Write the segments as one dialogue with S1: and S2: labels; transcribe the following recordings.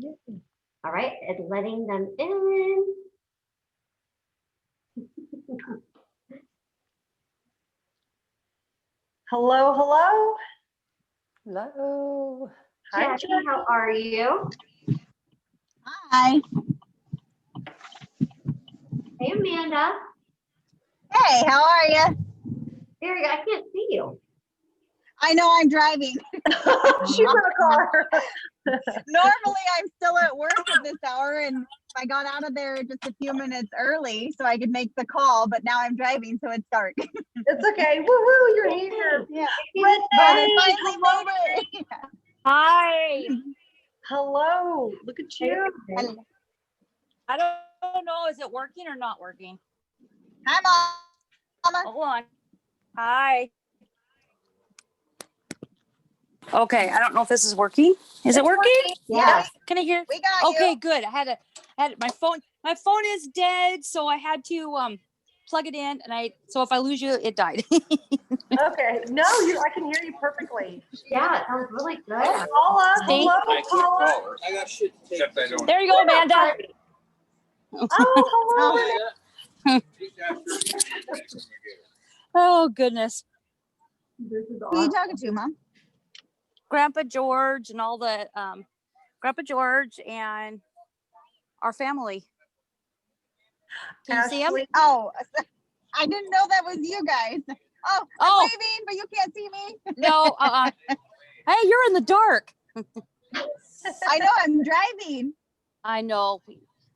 S1: All right, and letting them in.
S2: Hello, hello.
S3: Hello.
S2: Hi,
S1: Jackie, how are you?
S4: Hi.
S1: Hey, Amanda.
S4: Hey, how are you?
S1: There you go. I can't see you.
S4: I know I'm driving.
S2: She's in the car.
S4: Normally, I'm still at work at this hour, and I got out of there just a few minutes early so I could make the call, but now I'm driving, so it's dark.
S2: It's okay. Woohoo, you're here.
S4: Yeah.
S2: Renee,
S4: I finally made it.
S5: Hi.
S2: hello. Look at you.
S5: I don't know. Is it working or not working?
S4: Hi, Mama.
S5: Hold on. Hi. Okay. I don't know if this is working. Is it working?
S1: Yes.
S5: Can I hear?
S4: We got
S5: Okay,
S4: you.
S5: good. I had my phone. My phone is dead, so I had to plug it in, and so if I lose you, it died.
S2: Okay. No, I can hear you perfectly.
S1: Yeah, it sounds really good.
S2: Paula,
S5: See?
S2: hello, Paula.
S6: I got shit to take.
S5: There you go, Amanda.
S2: Oh, hello.
S5: Oh goodness,
S1: This is
S4: Who are you
S1: awesome.
S4: talking to, Mom?
S5: Grandpa George and all the Grandpa George and our family. Can you see him?
S2: Ashley.
S4: Oh, I didn't know that was you guys. Oh, I'm
S5: Oh.
S4: waving, but you can't see me.
S5: No. Hey, you're in the dark.
S4: I know I'm driving.
S5: I know.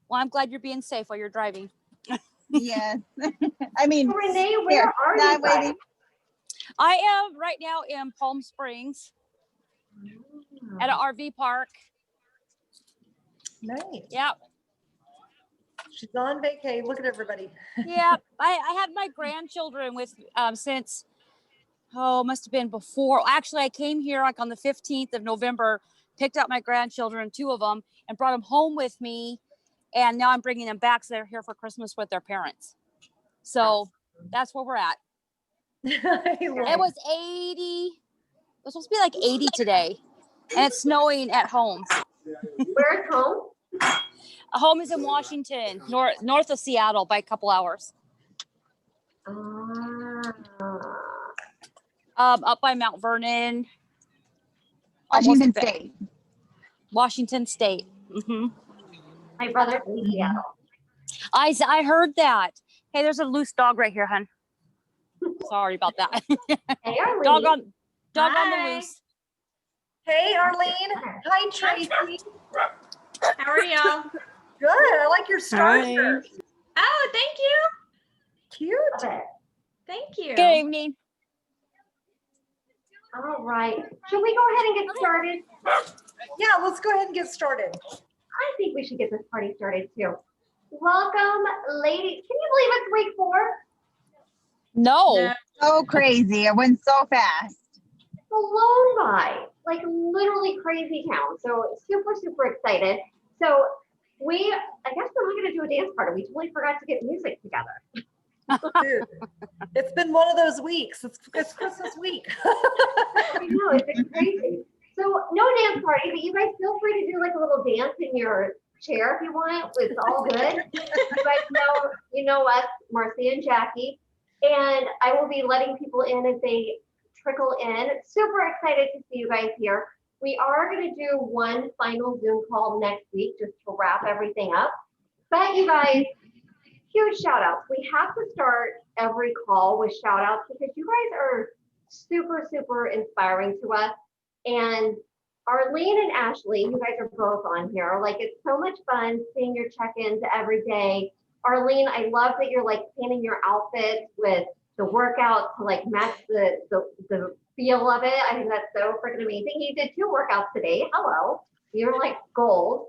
S5: Well, I'm glad you're being safe while you're driving.
S4: Yes. I mean,
S1: Renee, where
S4: here,
S1: are
S4: now
S1: you
S4: I'm
S1: guys?
S4: waiting.
S5: I am right now in Palm Springs at an RV park.
S2: Nice.
S5: Yeah.
S2: She's on vacay. Look at everybody.
S5: Yeah. I had my grandchildren with since, must have been before. Actually, I came here like on the 15th of November, picked up my grandchildren, 2 of them, and brought them home with me. And now I'm bringing them back. So they're here for Christmas with their parents. So that's where we're at. It was 80. It was supposed to be like 80 today. And it's snowing at home.
S1: Where's home?
S5: Home is in Washington, north of Seattle by a couple hours. Up by Mount Vernon.
S4: Washington State.
S5: Washington State. Mm-hmm.
S1: My brother's in Seattle.
S5: I heard that. Hey, there's a loose dog right here, hun. Sorry about that.
S1: Hey, Arlene.
S5: dog on the
S3: Hi.
S5: loose.
S2: Hey, Arlene. Hi, Tracy.
S3: How are y'all?
S2: Good. I like your star
S5: Hi.
S2: shirt.
S3: Oh, thank you.
S2: Cute.
S1: Love it.
S3: Thank you.
S5: Good evening.
S1: All right. Should we go ahead and get started?
S2: Yeah, let's go ahead and get started.
S1: I think we should get this party started too. Welcome, ladies. Can you believe it's week 4?
S5: No.
S4: So crazy. It went so fast.
S1: Blown by, like literally crazy town. So super, super excited. So I guess we're not going to do a dance party. We totally forgot to get music together.
S2: Dude, it's been one of those weeks. It's Christmas week.
S1: I know, it's been crazy. So no dance party, but you guys feel free to do like a little dance in your chair if you want. It's all good. You know us, Marcy and Jackie. And I will be letting people in as they trickle in. Super excited to see you guys here. We are going to do one final Zoom call next week just to wrap everything up. But you guys, huge shout outs. We have to start every call with shout outs because you guys are super, super inspiring to us. And Arlene and Ashley, you guys are both on here. Like, it's so much fun seeing your check-ins every day. Arlene, I love that you're like painting your outfit with the workout to like match the feel of it. I think that's so freaking amazing. You did 2 workouts today. Hello. You're like gold.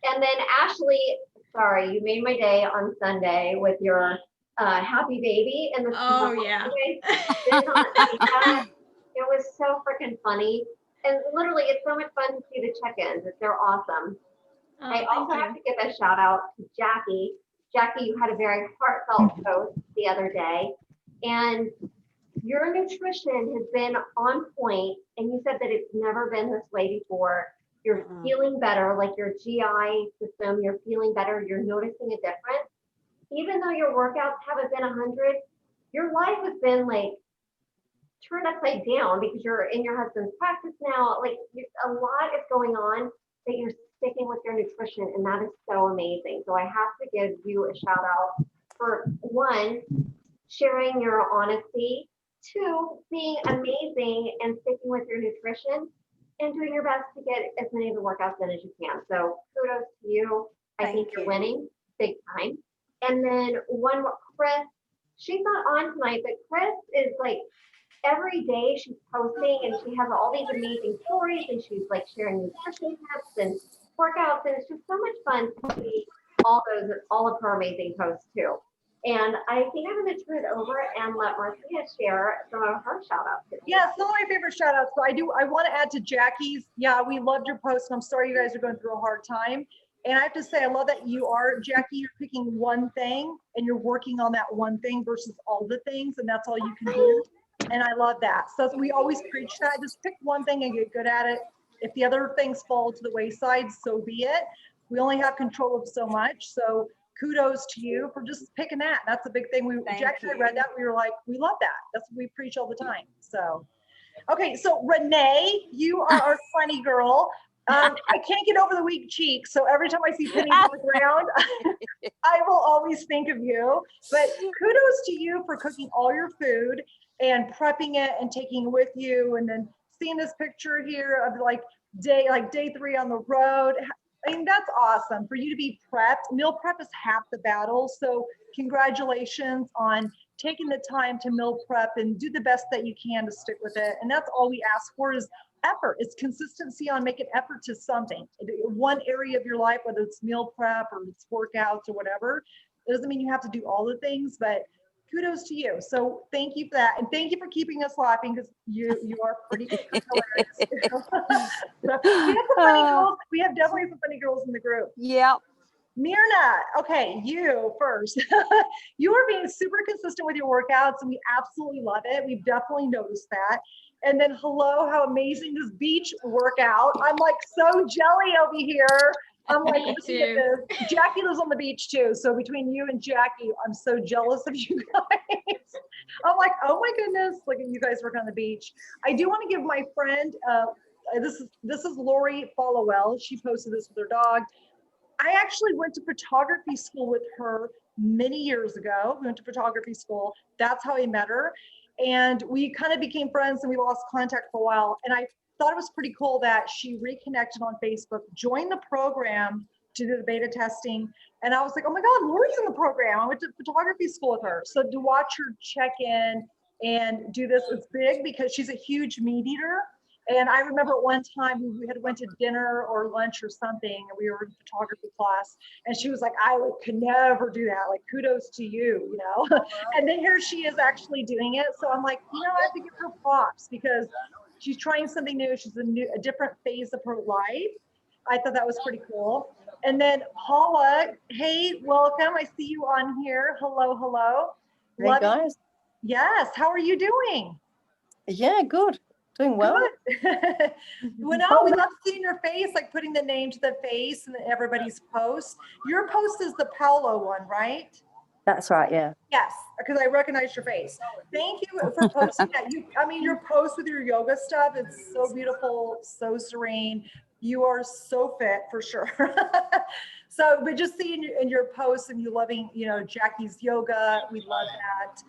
S1: And then Ashley, sorry, you made my day on Sunday with your happy baby. And
S3: Oh, yeah.
S1: It was so freaking funny. And literally, it's so much fun to see the check-ins. They're awesome.
S3: Oh,
S1: I also
S3: thank
S1: have to give a shout out to Jackie. Jackie, you had a very heartfelt post the other day, and your nutrition has been on point, and you said that it's never been this way before. you're feeling better, like your GI system, you're feeling better, you're noticing a difference. Even though your workouts haven't been 100, your life has been like turned upside down because you're in your husband's practice now. Like a lot is going on that you're sticking with your nutrition, and that is so amazing. So I have to give you a shout out for one, sharing your honesty, two, being amazing and sticking with your nutrition, and doing your best to get as many of the workouts in as you can. So kudos to you. I think you're winning big time. And then one more, Chris, she's not on tonight, but Chris is like, every day she's posting and she has all these amazing stories and she's like sharing nutrition tips and workouts, and it's just so much fun to see all of her amazing posts too. And I think I'm going to turn it over and let Marcia share some of her shout outs.
S2: Yeah, some of my favorite shout outs. So I want to add to Jackie's. Yeah, we loved your post, and I'm sorry you guys are going through a hard time. And I have to say, I love that Jackie, you're picking one thing and you're working on that one thing versus all the things, and that's all you can do. And I love that. So we always preach that. Just pick one thing and get good at it. If the other things fall to the wayside, so be it. We only have control of so much. So kudos to you for just picking that. That's a big thing. Jackie and I read that. We were like, we love that. That's what we preach all the time. So, okay. So Renee, you are our funny girl. I can't get over the weak cheek. So every time I see pennies on the ground, I will always think of you. But kudos to you for cooking all your food and prepping it and taking it with you. And then seeing this picture here of day 3 on the road. I mean, that's awesome for you to be prepped. Meal prep is half the battle. So congratulations on taking the time to meal prep and do the best that you can to stick with it. And that's all we ask for is effort. It's consistency on making effort to something. One area of your life, whether it's meal prep or it's workouts or whatever, it doesn't mean you have to do all the things, but kudos to you. So thank you for that. And thank you for keeping us laughing because you are pretty hilarious. So we have some funny girls. We have definitely some funny girls in the group.
S5: Yeah.
S2: Myrna, okay, you first. You are being super consistent with your workouts and we absolutely love it. We've definitely noticed that. And then hello, how amazing this beach workout. I'm like so jelly over here. I'm like, Jackie lives on the beach too. So between you and Jackie, I'm so jealous of you guys. I'm like, oh my goodness, look at you guys working on the beach. I do want to give my friend, this is Lori Followell. She posted this with her dog. I actually went to photography school with her many years ago. We went to photography school. That's how I met her. And we kind of became friends and we lost contact for a while. And I thought it was pretty cool that she reconnected on Facebook, joined the program to do the beta testing. And I was like, oh my God, Lori's in the program. I went to photography school with her. So to watch her check in and do this, it's big because she's a huge meat eater. And I remember at one time we had went to dinner or lunch or something, and we were in photography class, and she was like, could never do that. Like, kudos to you, you know? And then here she is actually doing it. So I'm like, you know, I have to give her props because she's trying something new. She's a different phase of her life. I thought that was pretty cool. And then Paula, hey, welcome. I see you on here. Hello, hello.
S6: Hey guys.
S2: Yes, how are you doing?
S6: Yeah, good. Doing well.
S2: Well, no, we love seeing your face, like putting the name to the face and everybody's post. Your post is the Paolo one, right?
S6: That's right, yeah.
S2: Yes, because I recognize your face. Thank you for posting that. Your post with your yoga stuff, it's so beautiful, so serene. You are so fit for sure. So, but just seeing in your posts and you loving, you know, Jackie's yoga, we love that.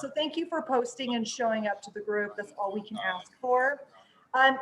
S2: So thank you for posting and showing up to the group. That's all we can ask for.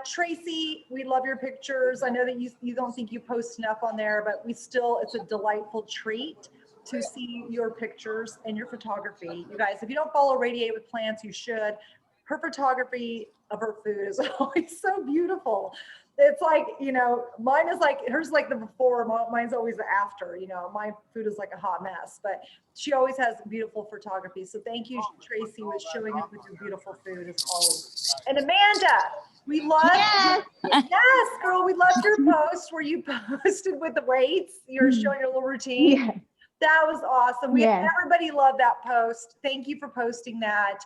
S2: Tracy, we love your pictures. I know that you don't think you post enough on there, but it's a delightful treat to see your pictures and your photography. You guys, if you don't follow Radiate with Plants, you should. Her photography of her food is always so beautiful. It's like, you know, mine is like, hers like the before, mine's always the after, you know, my food is like a hot mess, but she always has beautiful photography. So thank you, Tracy, with showing up with your beautiful food as always. And Amanda, we love, yes, girl, we loved your post where you posted with the weights. You're showing your little routine.
S7: Yeah.
S2: That was awesome. Everybody loved that post. Thank you for posting that.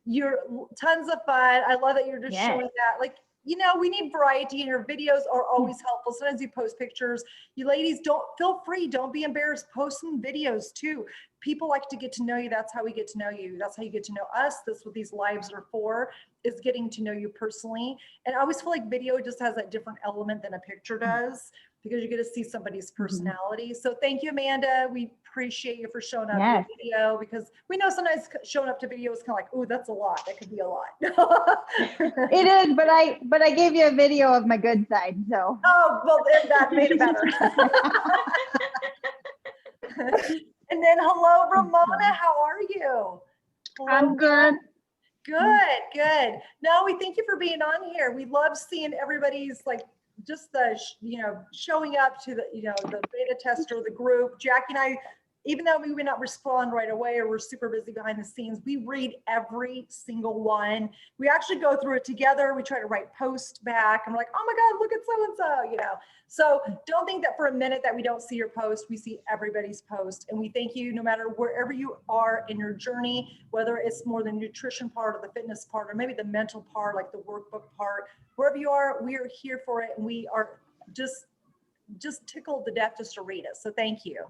S2: You're tons of fun. I love that you're just showing that. Like, you know, we need variety, and your videos are always helpful. Sometimes you post pictures. You ladies, don't feel free. Don't be embarrassed. Post some videos too. People like to get to know you. That's how we get to know you. That's how you get to know us. That's what these lives are for, is getting to know you personally. And I always feel like video just has that different element than a picture does, because you get to see somebody's personality. So thank you, Amanda. We appreciate you for showing up
S4: Yes.
S2: to video, because we know sometimes showing up to video is kind of like, oh, that's a lot. That could be a lot.
S4: It is, but I gave you a video of my good side, so.
S2: Oh, well, then that made it better. And then, hello, Ramona. How are you? Hello.
S4: I'm good.
S2: Good, good. No, we thank you for being on here. We love seeing everybody's like just the, you know, showing up to the, you know, the beta tester, the group. Jackie and I, even though we may not respond right away or we're super busy behind the scenes, we read every single one. We actually go through it together. We try to write posts back. I'm like, oh my God, look at so-and-so, you know. So don't think that for a minute that we don't see your post. We see everybody's post, and we thank you no matter wherever you are in your journey, whether it's more the nutrition part or the fitness part, or maybe the mental part, like the workbook part, wherever you are, we are here for it. And we are just tickled to death just to read it. So thank you.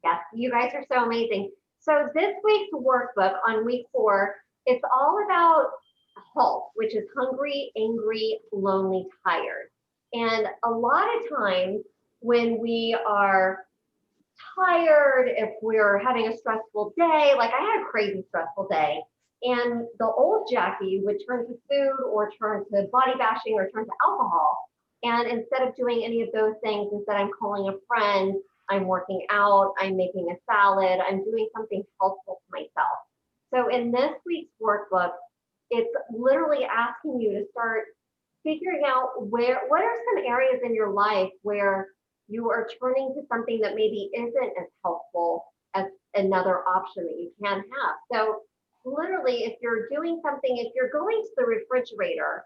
S1: Yes, you guys are so amazing. So this week's workbook on week 4, it's all about HALT, which is hungry, angry, lonely, tired. And a lot of times when we are tired, if we're having a stressful day, like I had a crazy stressful day, and the old Jackie would turn to food or turn to body bashing or turn to alcohol. And instead of doing any of those things, instead I'm calling a friend, I'm working out, I'm making a salad, I'm doing something helpful to myself. So in this week's workbook, it's literally asking you to start figuring out what are some areas in your life where you are turning to something that maybe isn't as helpful as another option that you can have. So literally, if you're doing something, if you're going to the refrigerator,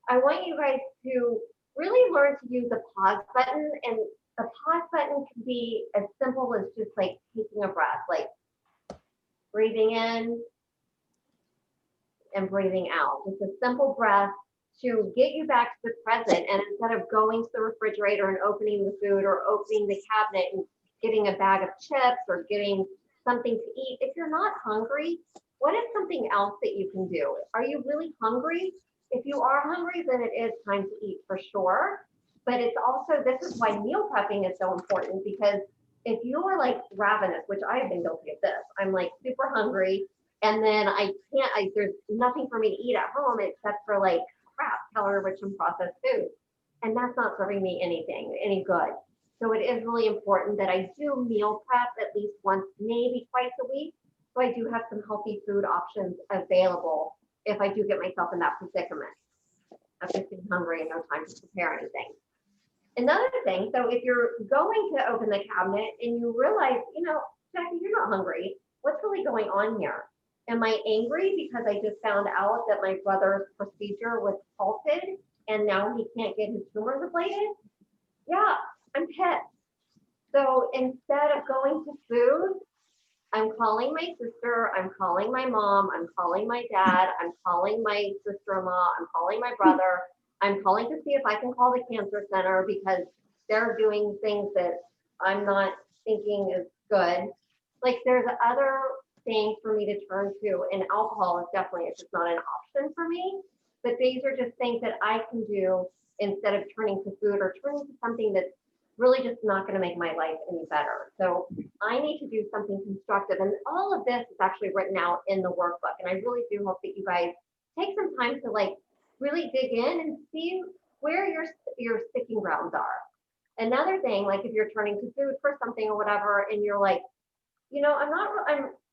S1: I want you guys to really learn to use the pause button. And the pause button can be as simple as just like taking a breath, like breathing in and breathing out. Just a simple breath to get you back to the present. And instead of going to the refrigerator and opening the food or opening the cabinet and getting a bag of chips or getting something to eat, if you're not hungry, what is something else that you can do? Are you really hungry? If you are hungry, then it is time to eat for sure. But it's also, this is why meal prepping is so important, because if you are like ravenous, which I have been guilty of this, I'm like super hungry, and then there's nothing for me to eat at home except for like crap, calorie-rich and processed food. And that's not serving me any good. So it is really important that I do meal prep at least once, maybe twice a week. So I do have some healthy food options available if I do get myself in that predicament of just being hungry and no time to prepare anything. Another thing, so if you're going to open the cabinet and you realize, you know, Jackie, you're not hungry. What's really going on here? Am I angry because I just found out that my brother's procedure was halted and now he can't get his tumors ablated? Yeah, I'm pissed. So instead of going to food, I'm calling my sister, I'm calling my mom, I'm calling my dad, I'm calling my sister-in-law, I'm calling my brother, I'm calling to see if I can call the cancer center because they're doing things that I'm not thinking is good. Like there's other things for me to turn to, and alcohol is definitely, it's just not an option for me. But these are just things that I can do instead of turning to food or turning to something that's really just not going to make my life any better. So I need to do something constructive. And all of this is actually written out in the workbook. And I really do hope that you guys take some time to like really dig in and see where your sticking grounds are. Another thing, like if you're turning to food for something or whatever, and you're like, you know, I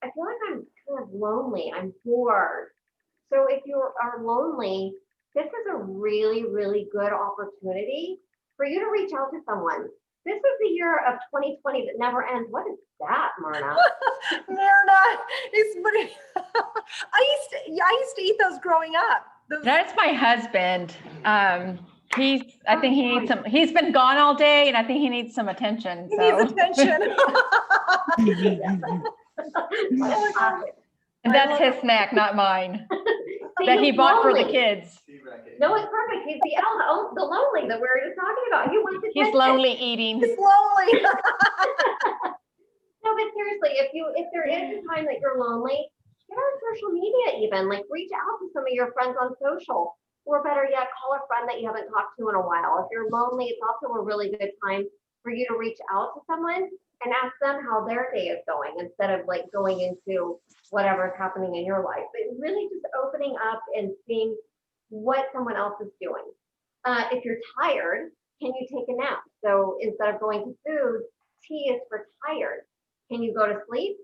S1: feel like I'm kind of lonely, I'm bored. So if you are lonely, this is a really, really good opportunity for you to reach out to someone. This is the year of 2020 that never ends. What is that, Myrna?
S2: Myrna, it's pretty. I used to eat those growing up.
S7: That's my husband. I think he needs some, he's been gone all day and I think he needs some attention.
S2: He needs attention.
S7: And that's his snack, not mine.
S1: See,
S7: that he
S1: he's
S7: bought for the
S1: lonely.
S7: kids.
S1: No, it's perfect. He's the lonely that we were just talking about. He wants attention.
S7: He's lonely eating.
S2: It's lonely.
S1: No, but seriously, if there is a time that you're lonely, get on social media even. Like reach out to some of your friends on social. Or better yet, call a friend that you haven't talked to in a while. If you're lonely, it's also a really good time for you to reach out to someone and ask them how their day is going instead of like going into whatever's happening in your life. But really just opening up and seeing what someone else is doing. If you're tired, can you take a nap? So instead of going to food, T is for tired. Can you go to sleep?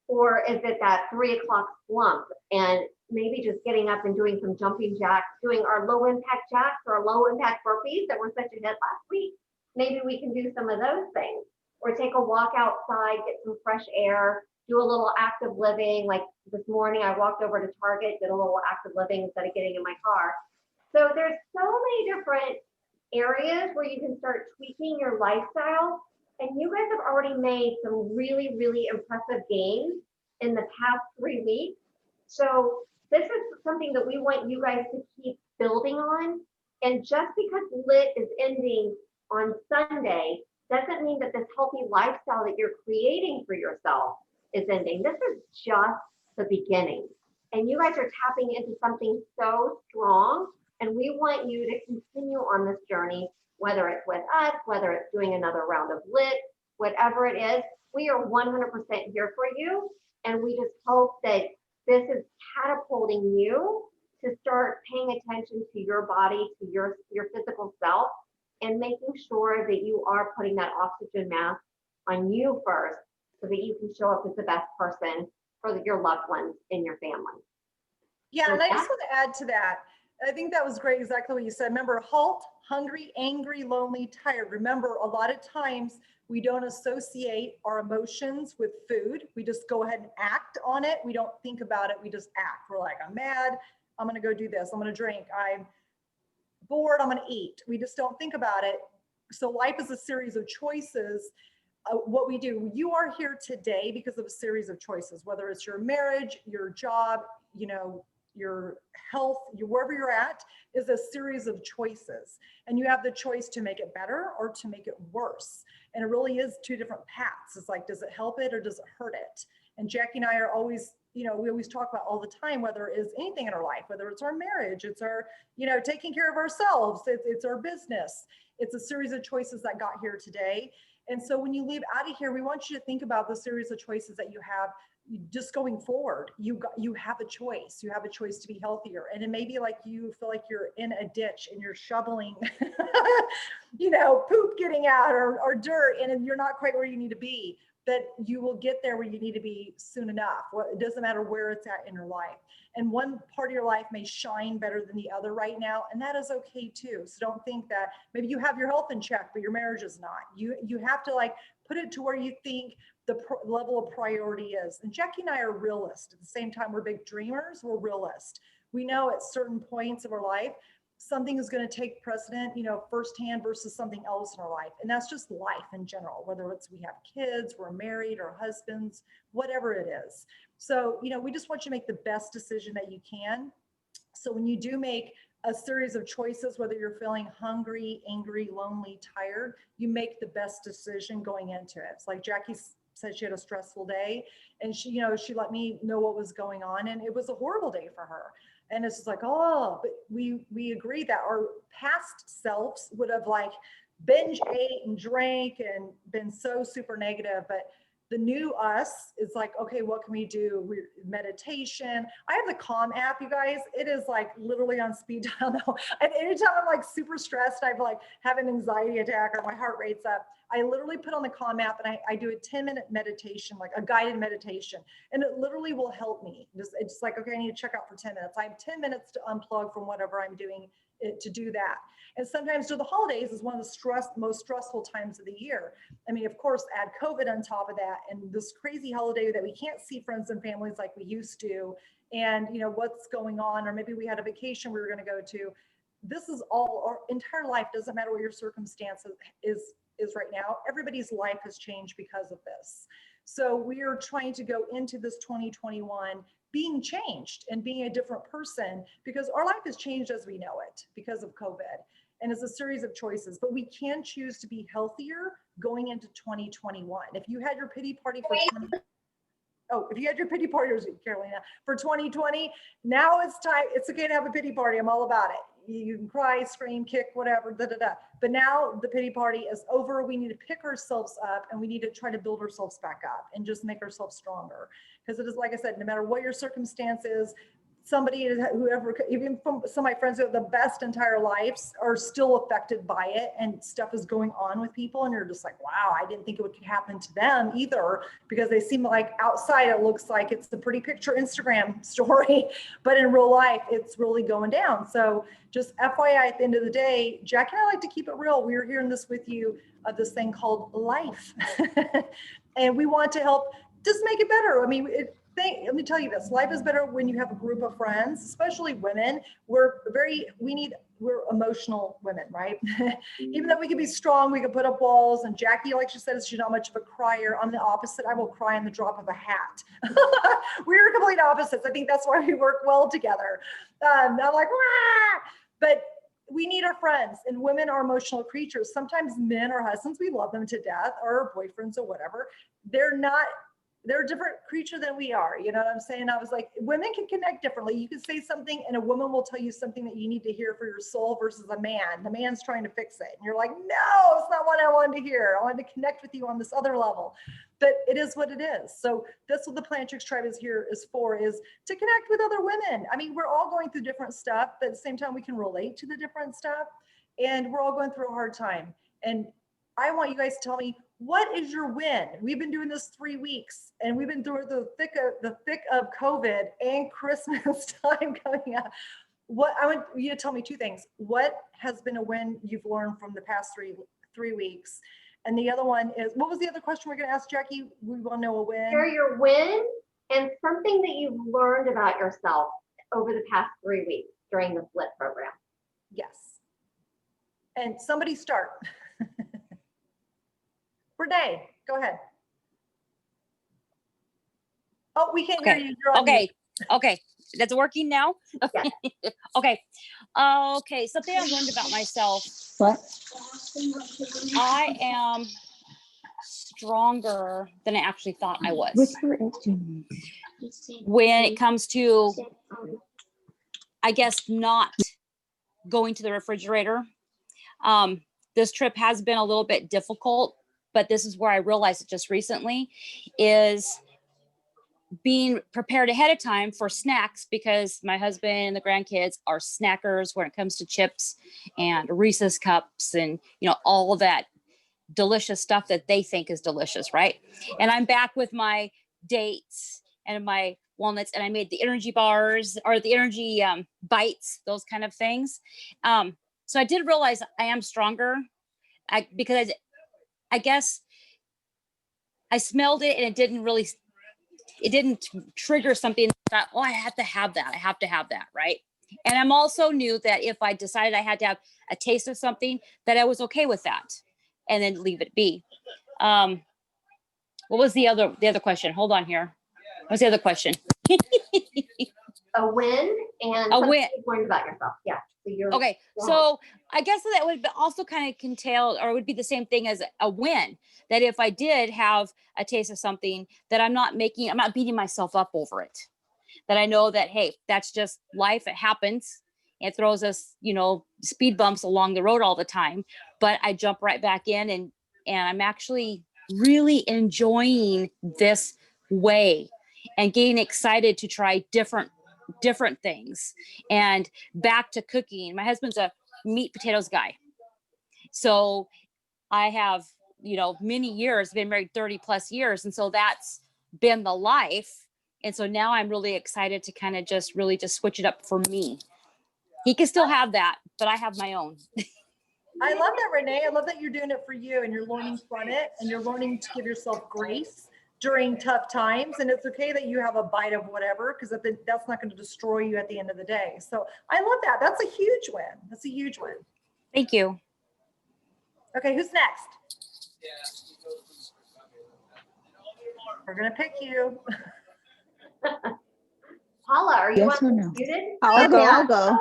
S1: Or is it that 3 o'clock slump and maybe just getting up and doing some jumping jacks, doing our low impact jacks or our low impact burpees that were such a hit last week? Maybe we can do some of those things or take a walk outside, get some fresh air, do a little active living. Like this morning, I walked over to Target, did a little active living instead of getting in my car. So there's so many different areas where you can start tweaking your lifestyle. And you guys have already made some really, really impressive gains in the past 3 weeks. So this is something that we want you guys to keep building on. And just because LIIT is ending on Sunday doesn't mean that this healthy lifestyle that you're creating for yourself is ending. This is just the beginning. And you guys are tapping into something so strong. And we want you to continue on this journey, whether it's with us, whether it's doing another round of LIIT, whatever it is, we are 100% here for you. And we just hope that this is catapulting you to start paying attention to your body, to your physical self, and making sure that you are putting that oxygen mask on you first so that you can show up as the best person for your loved ones in your family.
S2: Yeah,
S1: So
S2: and I just
S1: that-
S2: want to add to that. I think that was great, exactly what you said. Remember, halt, hungry, angry, lonely, tired. Remember, a lot of times we don't associate our emotions with food. We just go ahead and act on it. We don't think about it. We just act. We're like, I'm mad. I'm going to go do this. I'm going to drink. I'm bored. I'm going to eat. We just don't think about it. So life is a series of choices. What we do, you are here today because of a series of choices, whether it's your marriage, your job, you know, your health, wherever you're at, is a series of choices. And you have the choice to make it better or to make it worse. And it really is two different paths. It's like, does it help it or does it hurt it? And Jackie and I are always, you know, we always talk about all the time, whether it is anything in our life, whether it's our marriage, it's our, you know, taking care of ourselves, it's our business. It's a series of choices that got here today. And so when you leave out of here, we want you to think about the series of choices that you have just going forward. You have a choice. You have a choice to be healthier. And it may be like you feel like you're in a ditch and you're shoveling, you know, poop getting out or dirt, and you're not quite where you need to be. That you will get there where you need to be soon enough. Well, it doesn't matter where it's at in your life. And one part of your life may shine better than the other right now, and that is okay too. So don't think that maybe you have your health in check, but your marriage is not. You have to like put it to where you think the level of priority is. And Jackie and I are realists. At the same time, we're big dreamers, we're realists. We know at certain points of our life, something is going to take precedent, you know, firsthand versus something else in our life. And that's just life in general, whether it's we have kids, we're married, or husbands, whatever it is. So, you know, we just want you to make the best decision that you can. So when you do make a series of choices, whether you're feeling hungry, angry, lonely, tired, you make the best decision going into it. It's like Jackie said she had a stressful day, and she, you know, she let me know what was going on, and it was a horrible day for her. And it's just like, oh, but we agree that our past selves would have like binge ate and drank and been so super negative. But the new us is like, okay, what can we do? Meditation. I have the Calm app, you guys. It is like literally on speed dial now. And anytime I'm like super stressed, I've like have an anxiety attack or my heart rate's up, I literally put on the Calm app and I do a 10-minute meditation, like a guided meditation. And it literally will help me. It's like, okay, I need to check out for 10 minutes. I have 10 minutes to unplug from whatever I'm doing to do that. And sometimes during the holidays is one of the most stressful times of the year. I mean, of course, add COVID on top of that and this crazy holiday that we can't see friends and families like we used to. And you know, what's going on, or maybe we had a vacation we were going to go to. This is all our entire life. Doesn't matter what your circumstances is right now. Everybody's life has changed because of this. So we are trying to go into this 2021 being changed and being a different person, because our life has changed as we know it because of COVID. And it's a series of choices, but we can choose to be healthier going into 2021. If you had your pity party for if you had your pity party, Carolina, for 2020, now it's time. It's okay to have a pity party. I'm all about it. You can cry, scream, kick, whatever, But now the pity party is over. We need to pick ourselves up and we need to try to build ourselves back up and just make ourselves stronger. Because it is, like I said, no matter what your circumstances, somebody, whoever, even from some of my friends who have the best entire lives are still affected by it, and stuff is going on with people. And you're just like, wow, I didn't think it would happen to them either, because they seem like outside, it looks like it's the pretty picture Instagram story, but in real life, it's really going down. So just FYI, at the end of the day, Jackie and I like to keep it real. We're hearing this with you, this thing called life. And we want to help just make it better. I mean, let me tell you this, life is better when you have a group of friends, especially women. We're emotional women, right? Even though we can be strong, we can put up walls. And Jackie, like she said, she's not much of a crier. I'm the opposite. I will cry on the drop of a hat. We're complete opposites. I think that's why we work well together. I'm like, wah! But we need our friends, and women are emotional creatures. Sometimes men or husbands, we love them to death, or boyfriends or whatever. They're a different creature than we are. You know what I'm saying? I was like, women can connect differently. You can say something and a woman will tell you something that you need to hear for your soul versus a man. The man's trying to fix it. And you're like, no, it's not what I wanted to hear. I wanted to connect with you on this other level. But it is what it is. So that's what the Planet Chicks Tribe is for, is to connect with other women. I mean, we're all going through different stuff, but at the same time, we can relate to the different stuff. And we're all going through a hard time. And I want you guys to tell me, what is your win? We've been doing this 3 weeks, and we've been through the thick of COVID and Christmas time coming up. I want you to tell me two things. What has been a win you've learned from the past three weeks? And the other one is, what was the other question we're going to ask, Jackie? We want to know a win.
S1: Share your win and something that you've learned about yourself over the past 3 weeks during this LIIT program.
S2: Yes. And somebody start. Renee, go ahead. Oh, we can't hear you. You're on mute.
S5: Okay. That's working now?
S1: Yes.
S5: Okay. Something I learned about myself.
S6: What?
S5: I am stronger than I actually thought I was. When it comes to, I guess, not going to the refrigerator. This trip has been a little bit difficult, but this is where I realized it just recently, is being prepared ahead of time for snacks, because my husband and the grandkids are snackers when it comes to chips and Reese's cups and, all of that delicious stuff that they think is delicious, right? And I'm back with my dates and my walnuts, and I made the energy bars, or the energy bites, those kind of things. So I did realize I am stronger, because I guess I smelled it and it didn't trigger something that, I have to have that. I have to have that, right? And I'm also knew that if I decided I had to have a taste of something, that I was okay with that, and then leave it be. What was the other question? Hold on here. What's the other question?
S1: A win and
S5: A
S1: something
S5: win.
S1: you've learned about yourself. Yeah. So
S5: Okay, so I guess that would also kind of entail, or would be the same thing as a win, that if I did have a taste of something, that I'm not beating myself up over it. That I know that, hey, that's just life. It happens. It throws us, speed bumps along the road all the time, but I jump right back in, and I'm actually really enjoying this way and getting excited to try different things, and back to cooking. My husband's a meat potatoes guy. So I have, many years, been married 30 plus years. And so that's been the life. And so now I'm really excited to kind of just switch it up for me. He can still have that, but I have my own.
S2: I love that, Renee. I love that you're doing it for you, and you're learning from it, and you're learning to give yourself grace during tough times. And it's okay that you have a bite of whatever, because that's not going to destroy you at the end of the day. So I love that. That's a huge win. That's a huge win.
S5: Thank you.
S2: Okay, who's next? We're gonna pick you.
S1: Paula, are you
S4: Yes or no?
S1: muted?
S4: I'll go.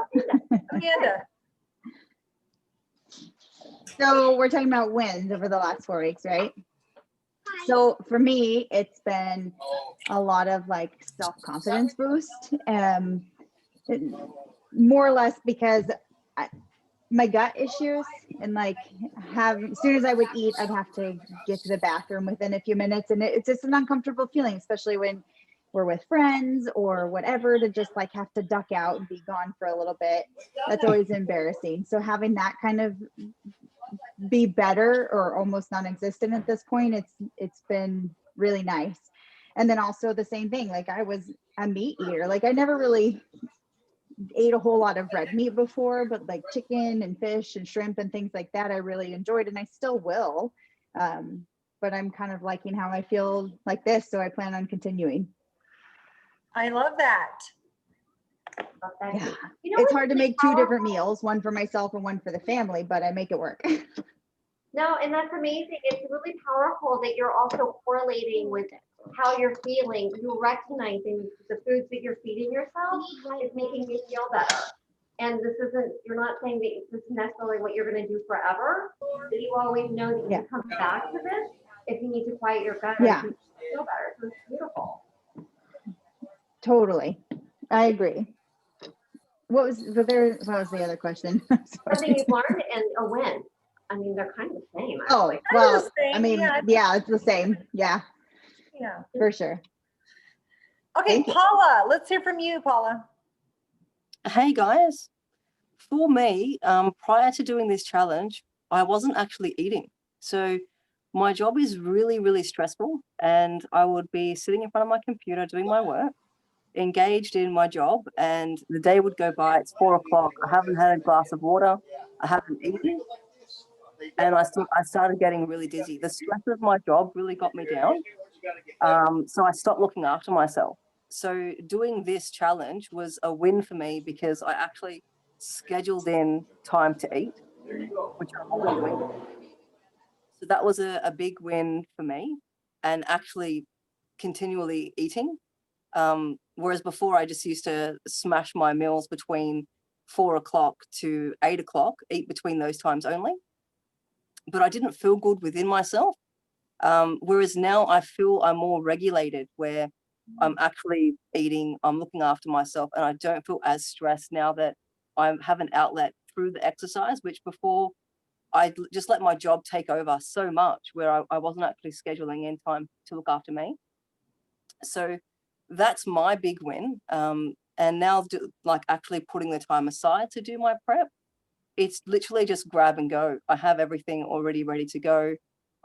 S2: Amanda.
S4: So we're talking about wins over the last 4 weeks, right? So for me, it's been a lot of like self-confidence boost. More or less because my gut issues and like as soon as I would eat, I'd have to get to the bathroom within a few minutes. And it's just an uncomfortable feeling, especially when we're with friends or whatever, to just like have to duck out and be gone for a little bit. That's always embarrassing. So having that kind of be better or almost non-existent at this point, it's been really nice. And then also the same thing, like I was a meat eater. Like I never really ate a whole lot of red meat before, but like chicken and fish and shrimp and things like that I really enjoyed, and I still will. But I'm kind of liking how I feel like this, so I plan on continuing.
S2: I love that.
S4: Yeah.
S1: You know
S4: It's
S1: what's
S4: hard to
S1: really
S4: make 2 different
S1: powerful?
S4: meals, one for myself and one for the family, but I make it work.
S1: No, and that's amazing. It's really powerful that you're also correlating with how you're feeling. You're recognizing the foods that you're feeding yourself is making you feel better. And this isn't, you're not saying that this is necessarily what you're going to do forever, but you always know that you can come back to this if you need to quiet your gut or if you feel better. So it's beautiful.
S4: Totally. I agree. What was the other question?
S1: Something you've learned and a win. I mean, they're kind of the same.
S4: Oh,
S1: Actually.
S4: well,
S2: the same,
S4: I mean,
S2: yeah.
S4: yeah, it's the same. Yeah,
S2: Yeah.
S4: for sure.
S2: Okay,
S4: Thank you.
S2: Paula, let's hear from you, Paula.
S6: Hey guys, for me, prior to doing this challenge, I wasn't actually eating. So my job is really, really stressful, and I would be sitting in front of my computer doing my work, engaged in my job, and the day would go by. It's 4 o'clock. I haven't had a glass of water. I haven't eaten. And I started getting really dizzy. The stress of my job really got me down. So I stopped looking after myself. So doing this challenge was a win for me because I actually scheduled in time to eat, which I wasn't doing. So that was a big win for me, and actually continually eating. Whereas before I just used to smash my meals between 4 o'clock to 8 o'clock, eat between those times only. But I didn't feel good within myself. Whereas now I feel I'm more regulated, where I'm actually eating, I'm looking after myself, and I don't feel as stressed now that I have an outlet through the exercise, which before I just let my job take over so much, where I wasn't actually scheduling in time to look after me. So that's my big win. And now like actually putting the time aside to do my prep, it's literally just grab and go. I have everything already ready to go.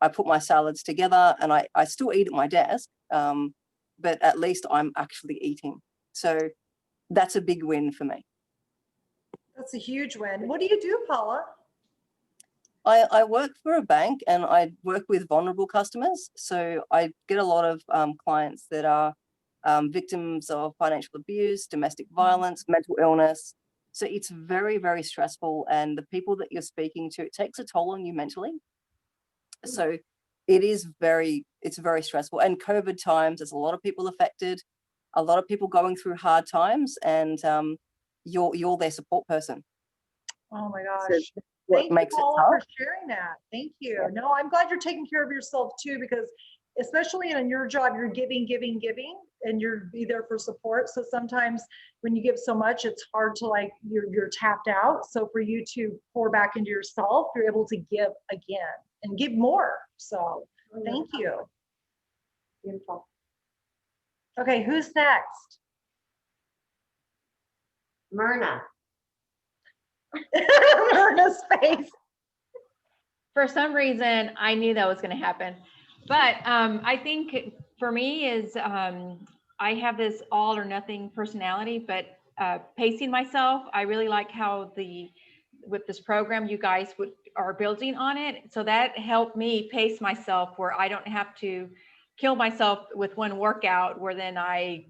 S6: I put my salads together, and I still eat at my desk, but at least I'm actually eating. So that's a big win for me.
S2: That's a huge win. What do you do, Paula?
S6: I work for a bank, and I work with vulnerable customers. So I get a lot of clients that are victims of financial abuse, domestic violence, mental illness. So it's very, very stressful. And the people that you're speaking to, it takes a toll on you mentally. So it's very stressful. And COVID times, there's a lot of people affected, a lot of people going through hard times, and you're their support person.
S2: Oh my
S6: So
S2: gosh.
S6: what
S2: Thank you,
S6: makes it
S2: Paula,
S6: tough.
S2: for sharing that. Thank you. No, I'm glad you're taking care of yourself too, because especially in your job, you're giving, and you're be there for support. So sometimes when you give so much, it's hard to like, you're tapped out. So for you to pour back into yourself, you're able to give again and give more. So thank you.
S1: Beautiful.
S2: Okay, who's next?
S1: Myrna.
S2: Myrna's face.
S7: For some reason, I knew that was going to happen. But I think for me is I have this all or nothing personality, but pacing myself, I really like how with this program, you guys are building on it. So that helped me pace myself where I don't have to kill myself with one workout where then I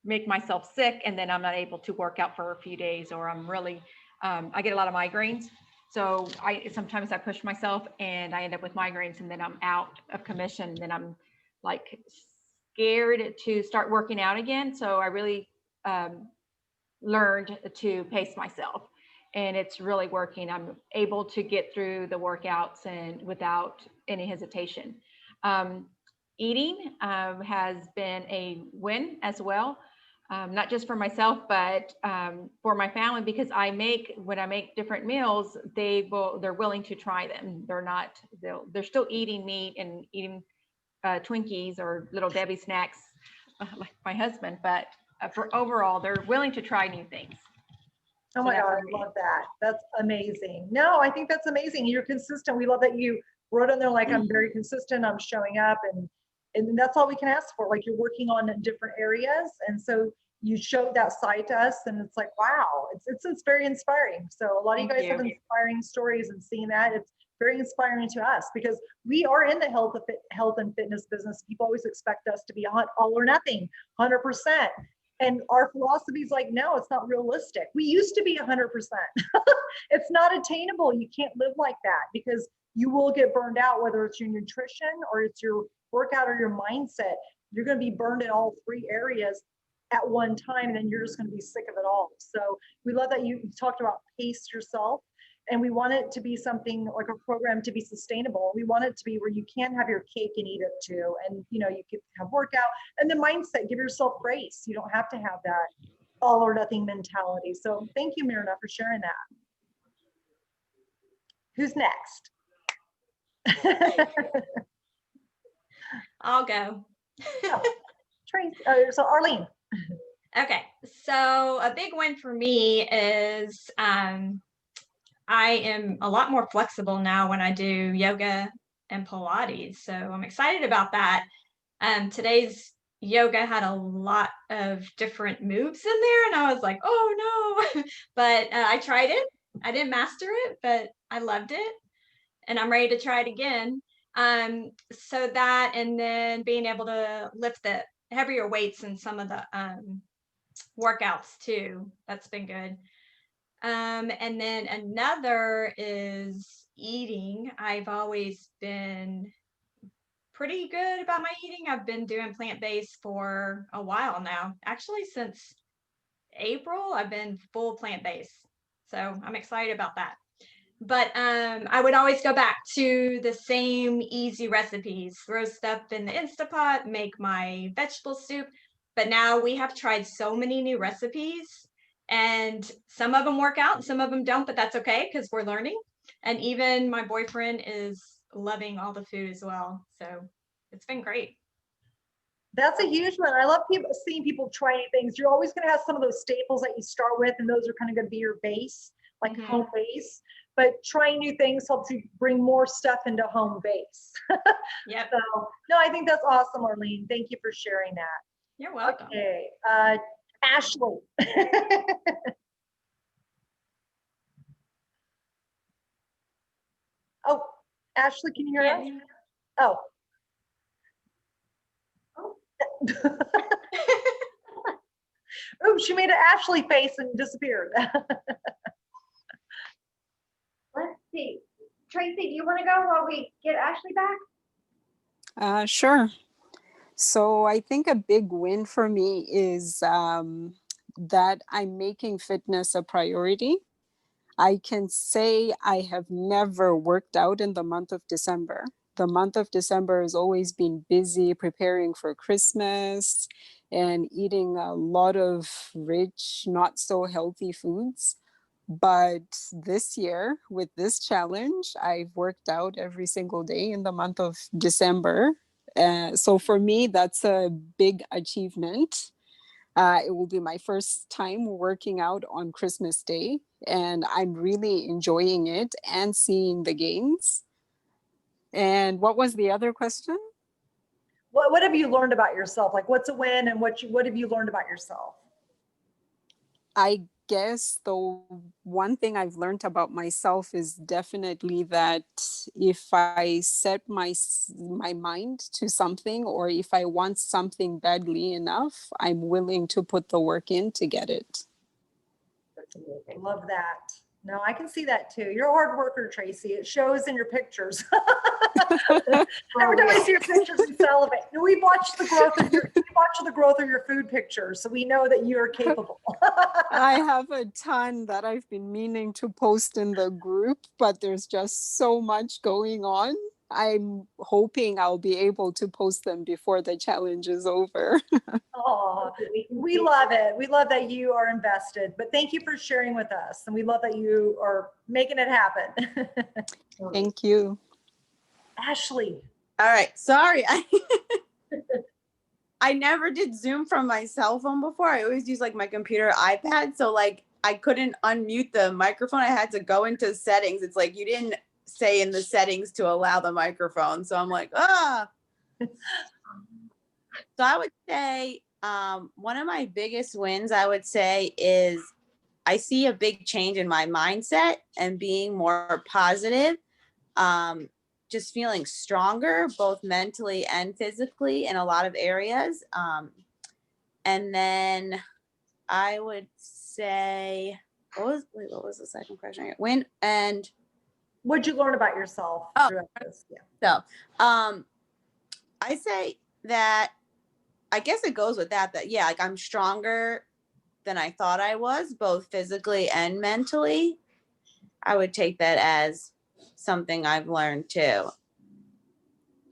S7: make myself sick and then I'm not able to work out for a few days, or I'm really, I get a lot of migraines. So sometimes I push myself and I end up with migraines, and then I'm out of commission. And then I'm like scared to start working out again. So I really learned to pace myself, and it's really working. I'm able to get through the workouts and without any hesitation. Eating has been a win as well. Not just for myself, but for my family, because when I make different meals, they're willing to try them. They're still eating meat and eating Twinkies or Little Debbie snacks like my husband, but for overall, they're willing to try new things.
S2: Oh
S7: So
S2: my
S7: that's
S2: God,
S7: great.
S2: I love that. That's amazing. No, I think that's amazing. You're consistent. We love that you wrote on there like, I'm very consistent, I'm showing up, and that's all we can ask for. Like, you're working on different areas. And so you showed that side to us, and it's like, wow, it's very inspiring. So a lot of you
S7: Thank
S2: guys have
S7: you.
S2: inspiring stories, and seeing that, it's very inspiring to us, because we are in the health and fitness business. People always expect us to be all or nothing, 100%. And our philosophy is like, no, it's not realistic. We used to be 100%. It's not attainable. You can't live like that, because you will get burned out, whether it's your nutrition or it's your workout or your mindset. You're going to be burned in all three areas at one time, and then you're just going to be sick of it all. So we love that you talked about pace yourself, and we want it to be something like a program to be sustainable. We want it to be where you can have your cake and eat it too. And, you can have workout, and the mindset, give yourself grace. You don't have to have that all or nothing mentality. So thank you, Myrna, for sharing that. Who's next?
S3: I'll go.
S2: So Arlene.
S3: Okay, so a big win for me is I am a lot more flexible now when I do yoga and Pilates. So I'm excited about that. Today's yoga had a lot of different moves in there, and I was like, oh no, but I tried it. I didn't master it, but I loved it, and I'm ready to try it again. So that, and then being able to lift the heavier weights in some of the workouts too. That's been good. And then another is eating. I've always been pretty good about my eating. I've been doing plant-based for a while now. Actually, since April, I've been full plant-based. So I'm excited about that. But I would always go back to the same easy recipes, throw stuff in the Instapot, make my vegetable soup. But now we have tried so many new recipes, and some of them work out and some of them don't, but that's okay because we're learning. And even my boyfriend is loving all the food as well. So it's been great.
S2: That's a huge one. I love seeing people try new things. You're always going to have some of those staples that you start with, and those are kind of going to be your base, like home base. But trying new things helps you bring more stuff into home base.
S3: Yep.
S2: So, no, I think that's awesome, Arlene. Thank you for sharing that.
S3: You're welcome.
S2: Okay, Ashley. Oh, Ashley, can you hear us? Oh. Oh, she made an Ashley face and disappeared.
S1: Let's see. Tracy, do you want to go while we get Ashley back?
S8: Sure. So I think a big win for me is that I'm making fitness a priority. I can say I have never worked out in the month of December. The month of December has always been busy preparing for Christmas and eating a lot of rich, not so healthy foods. But this year, with this challenge, I've worked out every single day in the month of December. So for me, that's a big achievement. It will be my first time working out on Christmas Day, and I'm really enjoying it and seeing the gains. And what was the other question?
S2: What have you learned about yourself? Like, what's a win, and what have you learned about yourself?
S8: I guess the one thing I've learned about myself is definitely that if I set my mind to something, or if I want something badly enough, I'm willing to put the work in to get it.
S2: That's amazing. Love that. No, I can see that too. You're a hard worker, Tracy. It shows in your pictures. Every time I see your pictures, we salivate. We watch the growth of your food pictures, so we know that you are capable.
S8: I have a ton that I've been meaning to post in the group, but there's just so much going on. I'm hoping I'll be able to post them before the challenge is over.
S2: Oh, we love it. We love that you are invested, but thank you for sharing with us. And we love that you are making it happen.
S8: Thank you.
S2: Ashley.
S9: All right. Sorry. I never did Zoom from my cell phone before. I always use like my computer or iPad. So like I couldn't unmute the microphone. I had to go into settings. It's like you didn't say in the settings to allow the microphone. So I'm like, ah. So I would say one of my biggest wins, I would say, is I see a big change in my mindset and being more positive. Just feeling stronger, both mentally and physically in a lot of areas. And then I would say, what was the second question? When and
S2: What'd you learn about yourself throughout this? Yeah.
S9: so I say that I guess it goes with that yeah, like I'm stronger than I thought I was, both physically and mentally. I would take that as something I've learned too.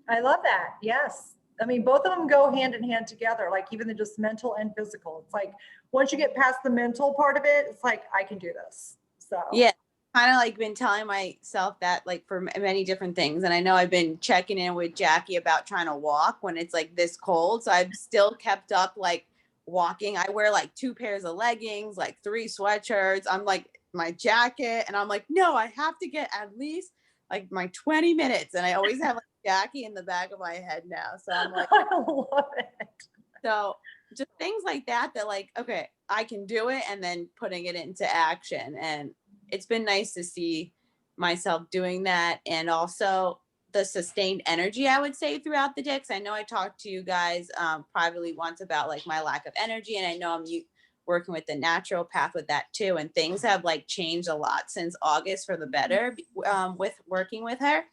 S2: I love that. Yes. I mean, both of them go hand in hand together, like even the just mental and physical. It's like once you get past the mental part of it, it's like, I can do this. So
S9: yeah, kind of like been telling myself that like for many different things. And I know I've been checking in with Jackie about trying to walk when it's like this cold. So I've still kept up like walking. I wear like 2 pairs of leggings, like 3 sweatshirts. I'm like my jacket. And I'm like, no, I have to get at least like my 20 minutes. And I always have like Jackie in the back of my head now. So I'm like,
S2: I love it.
S9: So just things like that, like, okay, I can do it, and then putting it into action. And it's been nice to see myself doing that. And also the sustained energy, I would say, throughout the day. Because I know I talked to you guys privately once about like my lack of energy. And I know I'm working with the natural path with that too. And things have like changed a lot since August for the better with working with her.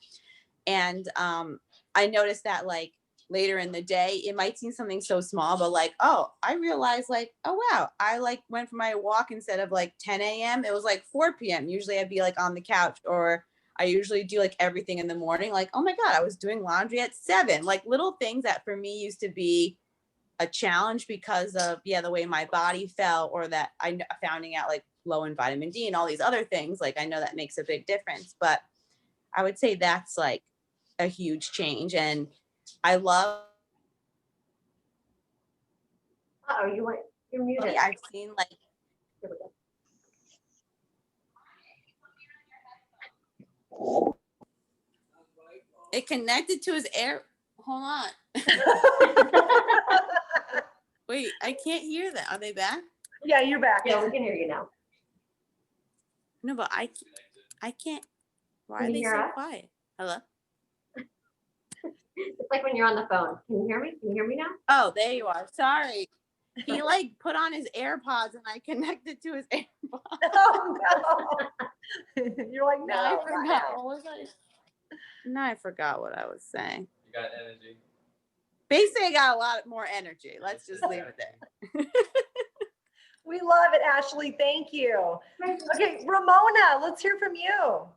S9: And I noticed that like later in the day, it might seem something so small, but like, oh, I realized like, oh, wow, I like went for my walk instead of like 10 a.m. It was like 4 p.m. Usually I'd be like on the couch, or I usually do like everything in the morning. Like, oh my God, I was doing laundry at 7, like little things that for me used to be a challenge because of, the way my body felt, or that I finding out like low in vitamin D and all these other things. Like, I know that makes a big difference, but I would say that's like a huge change. And I love.
S1: Oh, you're muted.
S9: I've seen like.
S1: Here we go.
S9: It connected to his air. Hold on. Wait, I can't hear that. Are they back?
S2: Yeah, you're back.
S1: Yeah, we can hear you now.
S9: No, but I can't. Why
S1: Can
S9: are
S1: you
S9: they
S1: hear
S9: so
S1: us?
S9: quiet? Hello?
S1: It's like when you're on the phone. Can you hear me? Can you hear me now?
S9: Oh, there you are. Sorry. He like put on his AirPods and I connected to his AirPods.
S2: Oh no. You're like, no,
S9: I forgot. What was I? No, I forgot what I was saying.
S10: You got energy.
S2: Basically,
S9: I got a lot more energy. Let's just leave it there.
S2: We love it, Ashley. Thank you. Okay, Ramona, let's hear from you.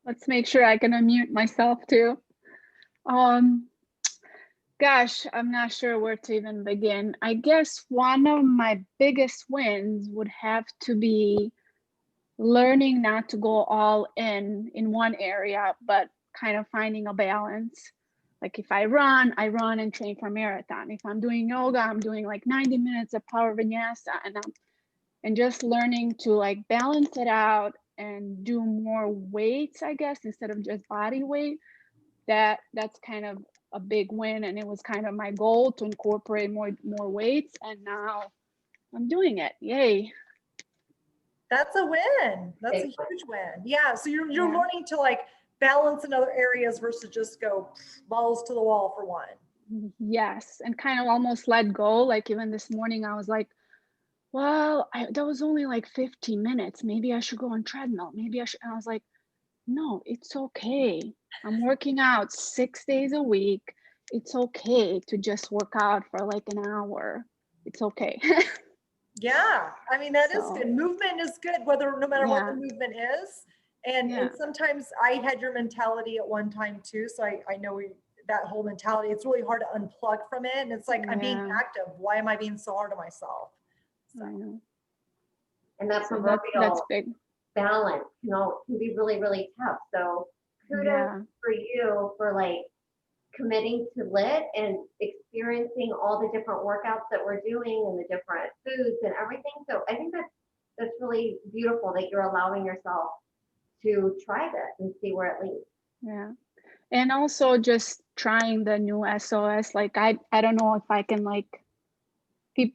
S11: Let's make sure I can unmute myself too. Gosh, I'm not sure where to even begin. I guess one of my biggest wins would have to be learning not to go all in one area, but kind of finding a balance. Like if I run and train for marathon. If I'm doing yoga, I'm doing like 90 minutes of power vinyasa, and just learning to like balance it out and do more weights, I guess, instead of just body weight. That's kind of a big win, and it was kind of my goal to incorporate more weights, and now I'm doing it. Yay.
S2: That's a win. That's a huge win. Yeah, so you're learning to like balance in other areas versus just go balls to the wall for one.
S11: Yes, and kind of almost let go. Like even this morning I was like, well, that was only like 15 minutes. Maybe I should go on treadmill. Maybe I should. And I was like, no, it's okay. I'm working out 6 days a week. It's okay to just work out for like an hour. It's okay.
S2: Yeah, I mean, that is
S11: So,
S2: good. Movement is good, no matter what the
S11: yeah,
S2: movement is. And
S11: yeah,
S2: sometimes I had your mentality at one time too. So I know that whole mentality, it's really hard to unplug from it. And it's like, I'm being
S11: yeah,
S2: active. Why am I being so hard on myself? So,
S11: I know.
S1: And that
S11: So that's
S1: proverbial
S11: big.
S1: balance, can be really, really tough. So kudos
S11: Yeah,
S1: for you for like committing to LIIT and experiencing all the different workouts that we're doing and the different foods and everything. So I think that's really beautiful that you're allowing yourself to try this and see where it leads.
S11: yeah. And also just trying the new SOS. Like I don't know if I can like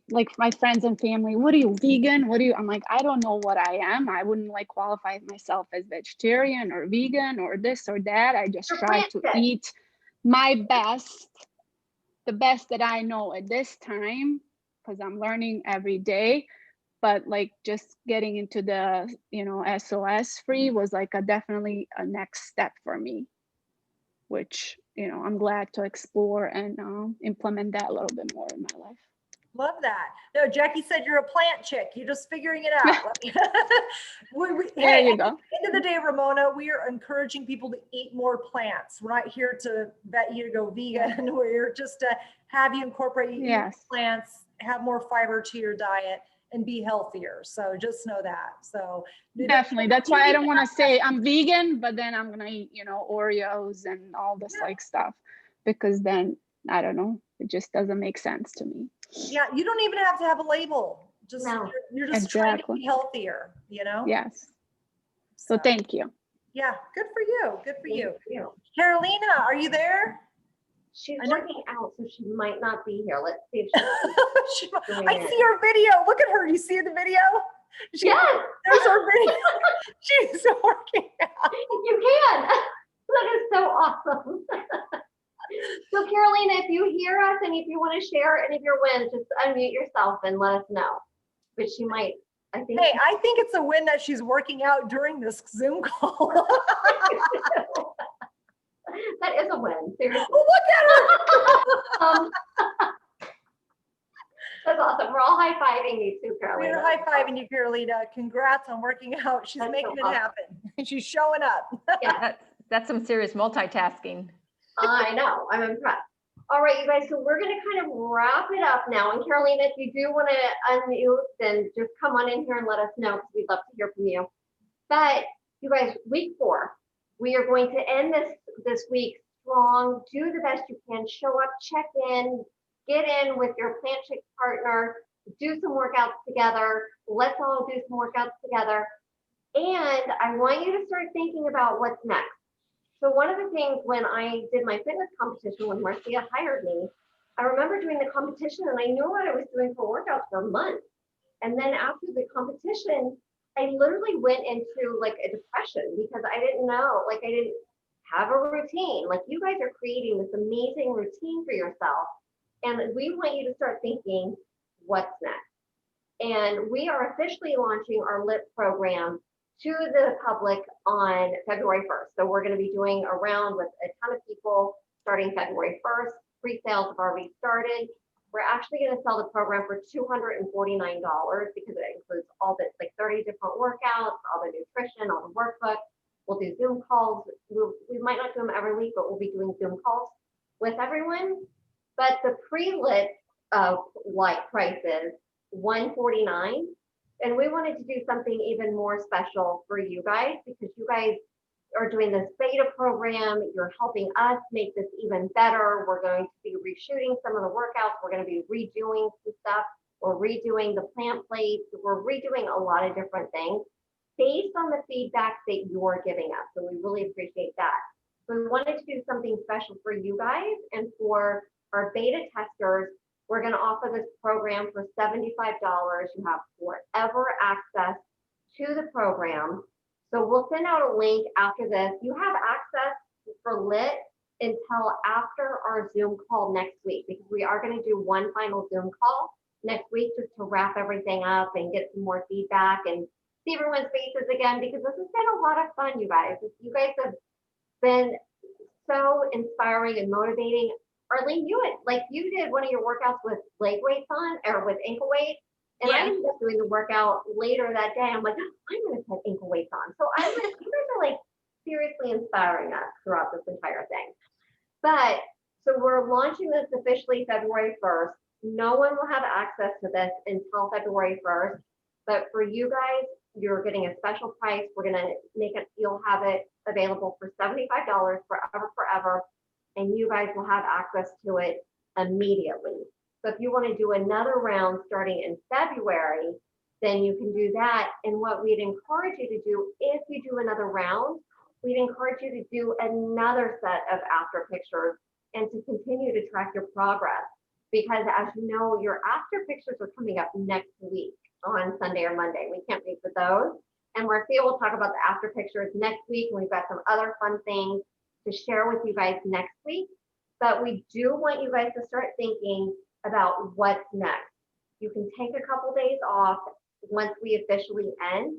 S11: like my friends and family, what are you, vegan? What are you? I'm like, I don't know what I am. I wouldn't like qualify myself as vegetarian or vegan or this or that. I just
S1: You're
S11: try to
S1: plant-based.
S11: eat my best, the best that I know at this time, because I'm learning every day. But like just getting into the, SOS free was like definitely a next step for me, which, I'm glad to explore and implement that a little bit more in my life.
S2: love that. No, Jackie said you're a plant chick. You're just figuring it out.
S11: There
S2: Hey,
S11: you
S2: at the
S11: go.
S2: end of the day, Ramona, we are encouraging people to eat more plants. We're not here to bet you to go vegan. We're here just to have you incorporate eat more
S11: Yes.
S2: plants, have more fiber to your diet, and be healthier. So just know that. So
S11: Definitely. That's why I don't want to say I'm vegan, but then I'm going to eat, Oreos and all this like stuff, because then I don't know, it just doesn't make sense to me.
S2: yeah, you don't even have to have a label. Just
S1: No.
S2: you're just trying to
S11: Exactly.
S2: be healthier,
S11: Yes. So thank you.
S2: Yeah, good for you. Good for you.
S1: Thank you.
S2: Carolina, are you there?
S1: She's
S2: I know-
S1: working out, so she might not be here. Let's see if she's doing
S2: I
S1: it.
S2: see her video. Look at her. You see the video?
S1: Yes,
S2: There's her video. She's working out.
S1: you can. That is so awesome. So Carolina, if you hear us and if you want to share any of your wins, just unmute yourself and let us know. But she might, I think.
S2: Hey, I think it's a win that she's working out during this Zoom call.
S1: That is a win. Seriously.
S2: Look at her.
S1: That's awesome. We're all high-fiving you too, Carolina.
S2: We're high-fiving you, Carolina. Congrats on working out. She's
S1: That's
S2: making
S1: so
S2: it
S1: awesome.
S2: happen. She's showing up.
S1: Yeah,
S7: That's some serious multitasking.
S1: I know. I'm impressed. All right, you guys. So we're going to kind of wrap it up now. And Carolina, if you do want to unmute, then just come on in here and let us know, because we'd love to hear from you. But you guys, week 4, we are going to end this week strong. Do the best you can. Show up, check in, get in with your plant chick partner, do some workouts together. Let's all do some workouts together. And I want you to start thinking about what's next. So one of the things when I did my fitness competition, when Marcia hired me, I remember doing the competition and I knew what I was doing for workouts for months. And then after the competition, I literally went into like a depression because I didn't know, like I didn't have a routine. Like you guys are creating this amazing routine for yourself. And we want you to start thinking, what's next? And we are officially launching our LIIT program to the public on February 1st. So we're going to be doing a round with a ton of people starting February 1st. Pre-sales have already started. We're actually going to sell the program for $249 because it includes all the like 30 different workouts, all the nutrition, all the workbooks. We'll do Zoom calls. We might not do them every week, but we'll be doing Zoom calls with everyone. But the pre-LIIT like price is $149. And we wanted to do something even more special for you guys because you guys are doing this beta program. You're helping us make this even better. We're going to be reshooting some of the workouts. We're going to be redoing some stuff. We're redoing the plant plates. We're redoing a lot of different things based on the feedback that you're giving us. So we really appreciate that. So we wanted to do something special for you guys and for our beta testers. We're going to offer this program for $75. You have forever access to the program. So we'll send out a link after this. You have access for LIIT until after our Zoom call next week because we are going to do one final Zoom call next week just to wrap everything up and get some more feedback and see everyone's faces again, because this has been a lot of fun, you guys. You guys have been so inspiring and motivating. Arlene, you did one of your workouts with leg weights on, or with ankle weights. And I
S3: Yeah.
S1: ended up doing the workout later that day. I'm like, I'm going to put ankle weights on. So you guys are like seriously inspiring us throughout this entire thing. But so we're launching this officially February 1st. No one will have access to this until February 1st. But for you guys, you're getting a special price. We're going to make it, you'll have it available for $75 forever. And you guys will have access to it immediately. So if you want to do another round starting in February, then you can do that. And what we'd encourage you to do, if you do another round, we'd encourage you to do another set of after pictures and to continue to track your progress. Because as you know, your after pictures are coming up next week on Sunday or Monday. We can't wait for those. And Marcia will talk about the after pictures next week. And we've got some other fun things to share with you guys next week. But we do want you guys to start thinking about what's next. You can take a couple days off once we officially end,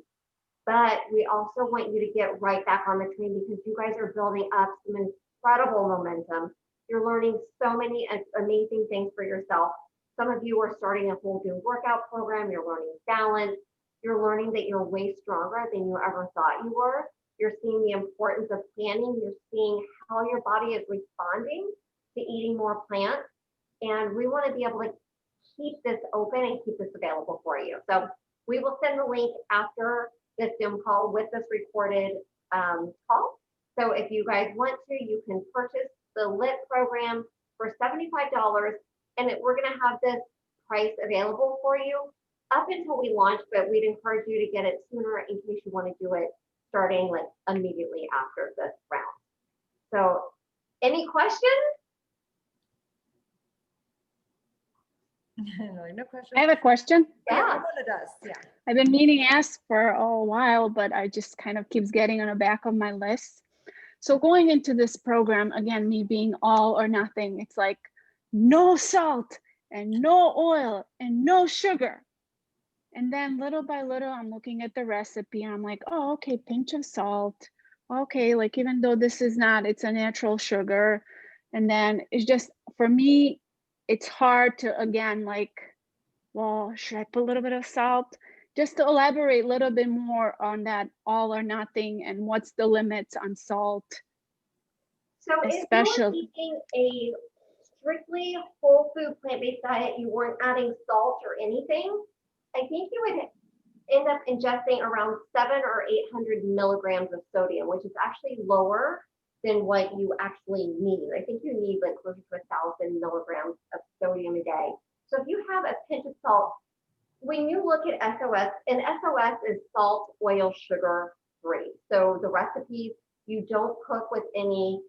S1: but we also want you to get right back on the train, because you guys are building up some incredible momentum. You're learning so many amazing things for yourself. Some of you are starting a whole new workout program. You're learning balance. You're learning that you're way stronger than you ever thought you were. You're seeing the importance of planning. You're seeing how your body is responding to eating more plants. And we want to be able to keep this open and keep this available for you. So we will send the link after this Zoom call with this recorded call. So if you guys want to, you can purchase the LIIT program for $75. And we're going to have this price available for you up until we launch, but we'd encourage you to get it sooner in case you want to do it starting like immediately after this round. So any questions?
S2: No question.
S11: I have a question.
S1: Yeah.
S2: Everyone does. Yeah.
S11: I've been meaning to ask for a while, but I just kind of keeps getting on the back of my list. So going into this program, again, me being all or nothing, it's like no salt and no oil and no sugar. And then little by little, I'm looking at the recipe and I'm like, oh, okay, pinch of salt. Okay, like even though this is not, it's a natural sugar. And then it's just, for me, it's hard to, again, like, well, should I put a little bit of salt? Just to elaborate a little bit more on that all or nothing and what's the limits on salt.
S1: So if you were
S11: Especially,
S1: eating a strictly whole food plant-based diet, you weren't adding salt or anything, I think you would end up ingesting around 700 or 800 milligrams of sodium, which is actually lower than what you actually need. I think you need like closer to 1,000 milligrams of sodium a day. So if you have a pinch of salt, when you look at SOS, and SOS is salt, oil, sugar free. So the recipes, you don't cook with any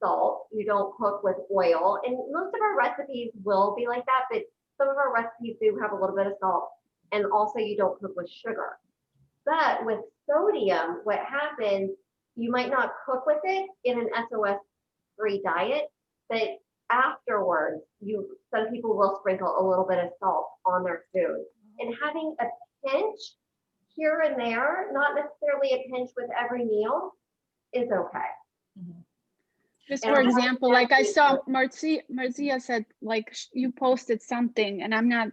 S1: salt, you don't cook with oil. And most of our recipes will be like that, but some of our recipes do have a little bit of salt. And also you don't cook with sugar. But with sodium, what happens, you might not cook with it in an SOS free diet, but afterwards, some people will sprinkle a little bit of salt on their food. And having a pinch here and there, not necessarily a pinch with every meal, is okay.
S11: just
S1: And
S11: for
S1: I have
S11: example, like I saw Marcia said, like you posted something, and I'm not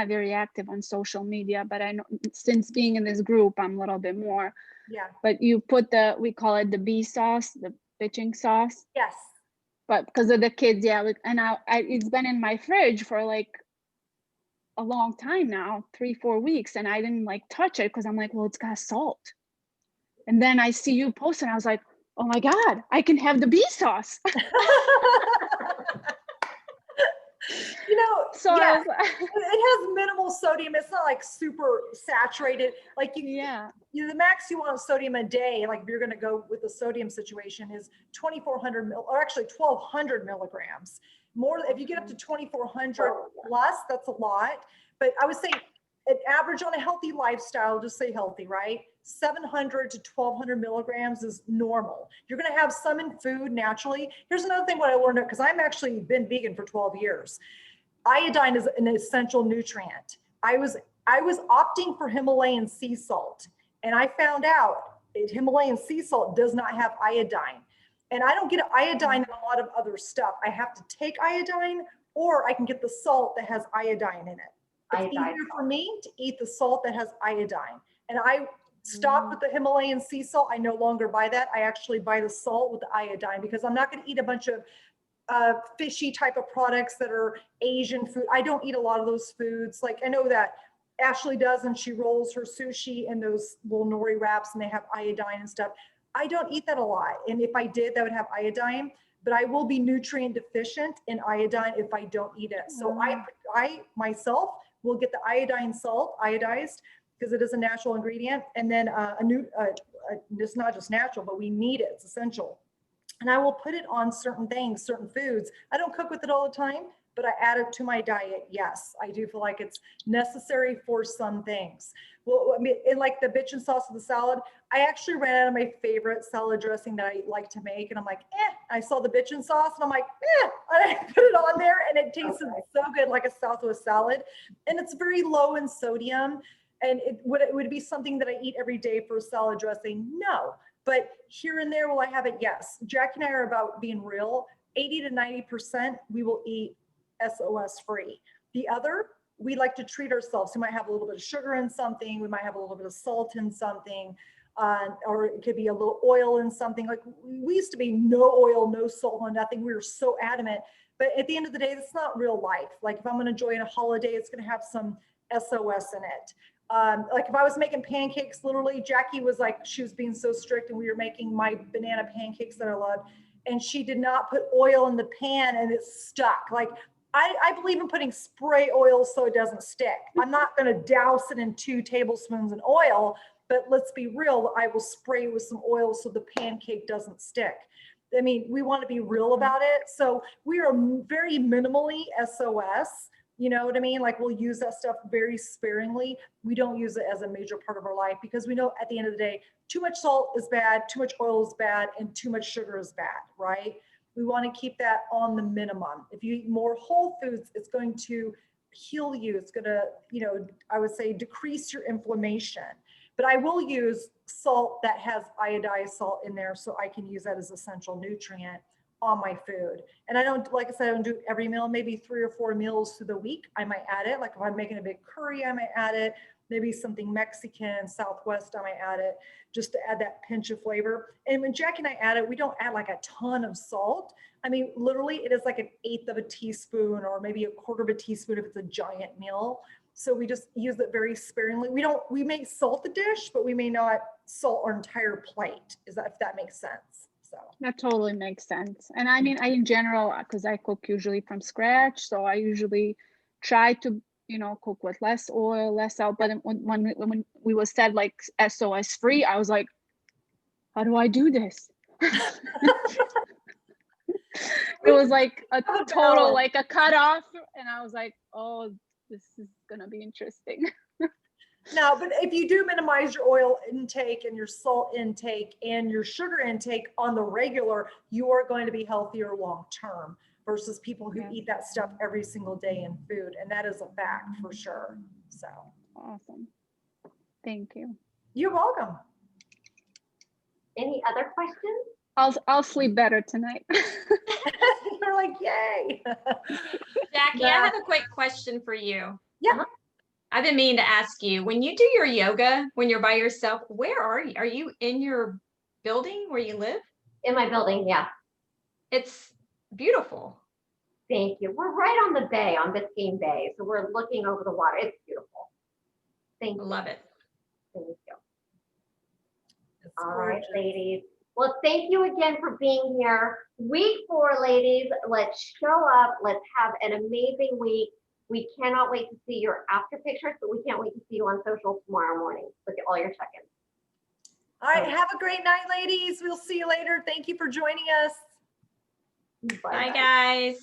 S11: very active on social media, but I know since being in this group, I'm a little bit more.
S2: Yeah.
S11: But you put we call it the bee sauce, the bitching sauce.
S2: Yes.
S11: But because of the kids, yeah. And it's been in my fridge for like a long time now, 3-4 weeks, and I didn't like touch it because I'm like, well, it's got salt. And then I see you post, and I was like, oh my God, I can have the bee sauce.
S2: You know,
S11: So
S2: yeah,
S11: I was like,
S2: it has minimal sodium. It's not like super saturated. Like
S11: yeah.
S2: The max you want of sodium a day, like if you're going to go with the sodium situation, is 2,400 or actually 1,200 milligrams. More, if you get up to 2,400 plus, that's a lot. But I would say an average on a healthy lifestyle, just say healthy, right? 700 to 1,200 milligrams is normal. You're going to have some in food naturally. Here's another thing what I learned, because I'm actually been vegan for 12 years. iodine is an essential nutrient. I was opting for Himalayan sea salt, and I found out that Himalayan sea salt does not have iodine. And I don't get iodine in a lot of other stuff. I have to take iodine, or I can get the salt that has iodine in it. It's easier for me to eat the salt that has iodine. And I stopped with the Himalayan sea salt. I no longer buy that. I actually buy the salt with the iodine, because I'm not going to eat a bunch of fishy type of products that are Asian food. I don't eat a lot of those foods. Like, I know that Ashley does, and she rolls her sushi in those little nori wraps, and they have iodine and stuff. I don't eat that a lot. And if I did, that would have iodine, but I will be nutrient deficient in iodine if I don't eat it. So I myself will get the iodine salt, iodized, because it is a natural ingredient. And then it's not just natural, but we need it, it's essential. And I will put it on certain things, certain foods. I don't cook with it all the time, but I add it to my diet. Yes, I do feel like it's necessary for some things. Well, I mean, in like the bitchin' sauce of the salad, I actually ran out of my favorite salad dressing that I like to make. And I'm like, I saw the bitchin' sauce and I'm like, and I put it on there, and it tasted so good, like a Southwest salad. And it's very low in sodium. And it would be something that I eat every day for a salad dressing? No. But here and there, will I have it? Yes. Jackie and I are about being real. 80 to 90% we will eat SOS free. The other, we like to treat ourselves. We might have a little bit of sugar in something. We might have a little bit of salt in something, or it could be a little oil in something. Like, we used to be no oil, no salt, no nothing. We were so adamant. But at the end of the day, that's not real life. Like, if I'm going to enjoy a holiday, it's going to have some SOS in it. Like if I was making pancakes, literally, Jackie was like, she was being so strict, and we were making my banana pancakes that I love, and she did not put oil in the pan, and it stuck. Like, I believe in putting spray oil so it doesn't stick. I'm not going to douse it in 2 tablespoons in oil, but let's be real, I will spray with some oil so the pancake doesn't stick. I mean, we want to be real about it. So we are very minimally SOS. You know what I mean? Like, we'll use that stuff very sparingly. We don't use it as a major part of our life, because we know at the end of the day, too much salt is bad, too much oil is bad, and too much sugar is bad, right? We want to keep that on the minimum. If you eat more whole foods, it's going to heal you. It's going to, I would say, decrease your inflammation. But I will use salt that has iodized salt in there, so I can use that as essential nutrient on my food. And I don't, like I said, I don't do every meal, maybe 3 or 4 meals through the week. I might add it. Like if I'm making a big curry, I might add it. Maybe something Mexican, Southwest, I might add it just to add that pinch of flavor. And when Jackie and I add it, we don't add like a ton of salt. I mean, literally it is like 1/8 of a teaspoon, or maybe 1/4 of a teaspoon if it's a giant meal. So we just use it very sparingly. We may salt the dish, but we may not salt our entire plate. If that makes sense? So
S11: that totally makes sense. And I mean, in general, because I cook usually from scratch, so I usually try to, cook with less oil, less salt. But when we was said like SOS free, I was like, how do I do this? It was like a total, like a cutoff. And I was like, oh, this is going to be interesting.
S2: No, but if you do minimize your oil intake and your salt intake and your sugar intake on the regular, you are going to be healthier long term versus people who eat that stuff every single day in food. And that is a fact for sure. So
S11: awesome. Thank you.
S2: You're welcome.
S1: Any other questions?
S11: I'll sleep better tonight.
S2: You're like, yay.
S3: Jackie, I have a quick question for you.
S2: Yeah.
S3: I've been meaning to ask you, when you do your yoga, when you're by yourself, where are you? Are you in your building where you live?
S1: In my building, yeah.
S3: It's beautiful.
S1: Thank you. We're right on the bay, on Biscayne Bay. So we're looking over the water. It's beautiful. Thank you.
S3: Love it.
S1: Thank you. All right, ladies. Well, thank you again for being here. Week 4, ladies. Let's show up. Let's have an amazing week. We cannot wait to see your after pictures, but we can't wait to see you on social tomorrow morning. Look at all your check-ins.
S2: All right. Have a great night, ladies. We'll see you later. Thank you for joining us.
S3: Bye, guys.